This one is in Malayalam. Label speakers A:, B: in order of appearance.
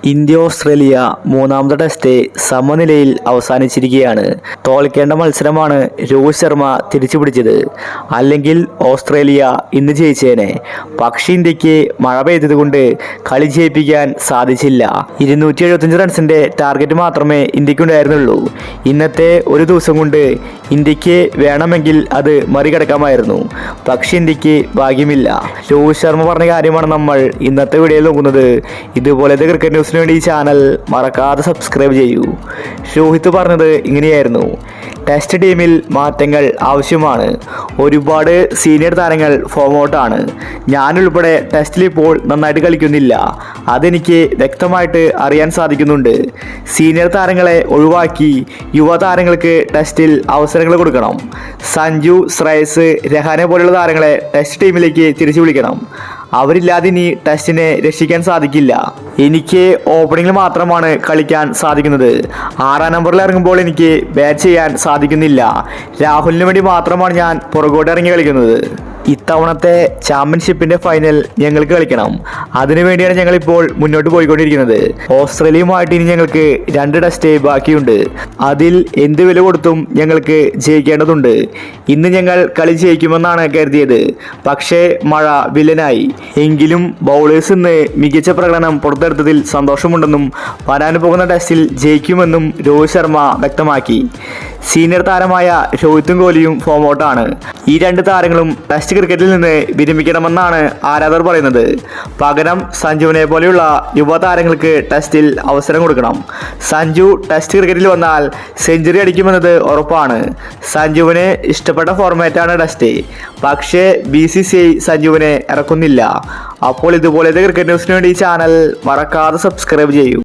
A: ഇന്ത്യ ഓസ്ട്രേലിയ മൂന്നാമത്തെ ടെസ്റ്റ് സമനിലയിൽ അവസാനിച്ചിരിക്കുകയാണ്. തോൽക്കേണ്ട മത്സരമാണ് രോഹിത് ശർമ്മ തിരിച്ചുപിടിച്ചത്. അല്ലെങ്കിൽ ഓസ്ട്രേലിയ ഇന്ന് ജയിച്ചേനെ. പക്ഷേ ഇന്ത്യക്ക് മഴ പെയ്തതുകൊണ്ട് കളി ജയിപ്പിക്കാൻ സാധിച്ചില്ല. 275 റൺസിന്റെ ടാർഗറ്റ് മാത്രമേ ഇന്ത്യക്കുണ്ടായിരുന്നുള്ളൂ. ഇന്നത്തെ ഒരു ദിവസം കൊണ്ട് ഇന്ത്യക്ക് വേണമെങ്കിൽ അത് മറികടക്കാമായിരുന്നു. പക്ഷേ ഇന്ത്യക്ക് ഭാഗ്യമില്ല. രോഹിത് ശർമ്മ പറഞ്ഞ കാര്യമാണ് നമ്മൾ ഇന്നത്തെ വീഡിയോയിൽ നോക്കുന്നത്. ഇതുപോലത്തെ ക്രിക്കറ്റ് ന്യൂസിന് വേണ്ടി ഈ ചാനൽ മറക്കാതെ സബ്സ്ക്രൈബ് ചെയ്യൂ. രോഹിത് പറഞ്ഞത് ഇങ്ങനെയായിരുന്നു: ടെസ്റ്റ് ടീമിൽ മാറ്റങ്ങൾ ആവശ്യമാണ്. ഒരുപാട് സീനിയർ താരങ്ങൾ ഫോം ഔട്ടാണ്. ഞാനുൾപ്പെടെ ടെസ്റ്റിൽ ഇപ്പോൾ നന്നായിട്ട് കളിക്കുന്നില്ല. അതെനിക്ക് വ്യക്തമായിട്ട് അറിയാൻ സാധിക്കുന്നുണ്ട്. സീനിയർ താരങ്ങളെ ഒഴിവാക്കി യുവതാരങ്ങൾക്ക് ടെസ്റ്റിൽ അവസരങ്ങൾ കൊടുക്കണം. സഞ്ജു, ശ്രേയസ്, രഹാനെ പോലുള്ള താരങ്ങളെ ടെസ്റ്റ് ടീമിലേക്ക് തിരിച്ചു വിളിക്കണം. അവരില്ലാതെ ഇനി ടെസ്റ്റിനെ രക്ഷിക്കാൻ സാധിക്കില്ല. എനിക്ക് ഓപ്പണിങ്ങിൽ മാത്രമാണ് കളിക്കാൻ സാധിക്കുന്നത്. 6-ാം നമ്പറിൽ ഇറങ്ങുമ്പോൾ എനിക്ക് ബാറ്റ് ചെയ്യാൻ സാധിക്കുന്നില്ല. രാഹുലിന് വേണ്ടി മാത്രമാണ് ഞാൻ പുറകോട്ട് ഇറങ്ങി കളിക്കുന്നത്. ഇത്തവണത്തെ ചാമ്പ്യൻഷിപ്പിന്റെ ഫൈനൽ ഞങ്ങൾക്ക് കളിക്കണം. അതിനുവേണ്ടിയാണ് ഞങ്ങളിപ്പോൾ മുന്നോട്ട് പോയിക്കൊണ്ടിരിക്കുന്നത്. ഓസ്ട്രേലിയയുമായിട്ട് ഇനി ഞങ്ങൾക്ക് 2 ടെസ്റ്റ് ബാക്കിയുണ്ട്. അതിൽ എന്ത് വില കൊടുത്തും ഞങ്ങൾക്ക് ജയിക്കേണ്ടതുണ്ട്. ഇന്ന് ഞങ്ങൾ കളി ജയിക്കുമെന്നാണ് കരുതിയത്. പക്ഷേ മഴ വില്ലനായി. എങ്കിലും ബൗളേഴ്സ് ഇന്ന് മികച്ച പ്രകടനം പുറത്തെടുത്തതിൽ സന്തോഷമുണ്ടെന്നും വരാൻ പോകുന്ന ടെസ്റ്റിൽ ജയിക്കുമെന്നും രോഹിത് ശർമ്മ വ്യക്തമാക്കി. സീനിയർ താരമായ രോഹിത്തും കോഹ്ലിയും ഫോം ഔട്ടാണ്. ഈ 2 താരങ്ങളും ടെസ്റ്റ് ക്രിക്കറ്റിൽ നിന്ന് വിരമിക്കണമെന്നാണ് ആരാധകർ പറയുന്നത്. പകരം സഞ്ജുവിനെ പോലെയുള്ള യുവതാരങ്ങൾക്ക് ടെസ്റ്റിൽ അവസരം കൊടുക്കണം. സഞ്ജു ടെസ്റ്റ് ക്രിക്കറ്റിൽ വന്നാൽ സെഞ്ചുറി അടിക്കുമെന്നത് ഉറപ്പാണ്. സഞ്ജുവിന് ഇഷ്ടപ്പെട്ട ഫോർമാറ്റാണ് ടെസ്റ്റ്. പക്ഷേ BCCI സഞ്ജുവിനെ ഇറക്കുന്നില്ല. അപ്പോൾ ഇതുപോലത്തെ ക്രിക്കറ്റ് ന്യൂസിന് വേണ്ടി ഈ ചാനൽ മറക്കാതെ സബ്സ്ക്രൈബ് ചെയ്യൂ.